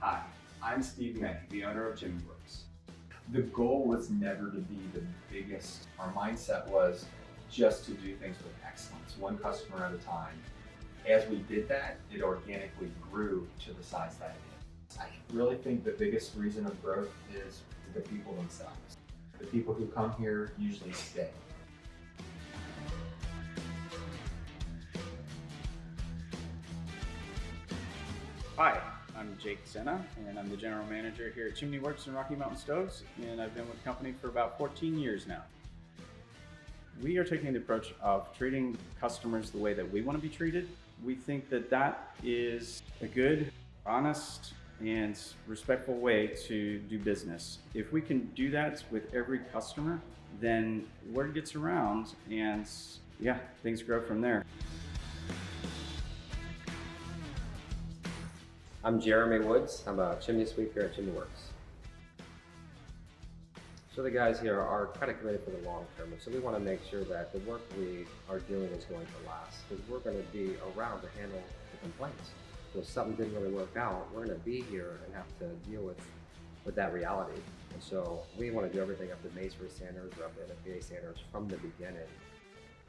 Hi, I'm Steve May, the owner of Chimney Works. The goal was never to be the biggest. Our mindset was just to do things with excellence, one customer at a time. As we did that, it organically grew to the size that it is. I really think the biggest reason of growth is the people themselves. The people who come here usually stay. Hi, I'm Jake Senna, and I'm the general manager here at Chimney Works and Rocky Mountain Stoves, and I've been with the company for about 14 years now. We are taking the approach of treating customers the way that we want to be treated. We think that that is a good, honest, and respectful way to do business. If we can do that with every customer, then word gets around, and yeah, things grow from there. I'm Jeremy Woods. I'm a chimney sweep here at Chimney Works. So the guys here are kind of committed for the long term, and so we want to make sure that the work we are doing is going to last, because we're going to be around to handle the complaints. So if something didn't really work out, we're going to be here and have to deal with that reality. And so we want to do everything up to masonry standards or up to NFPA standards from the beginning.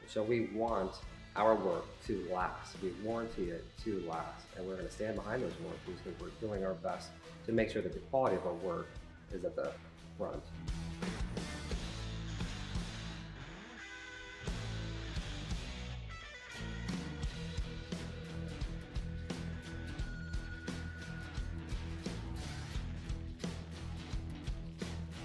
So we want our work to last. We warranty it to last, and we're going to stand behind those warranties because we're doing our best to make sure that the quality of our work is at the front.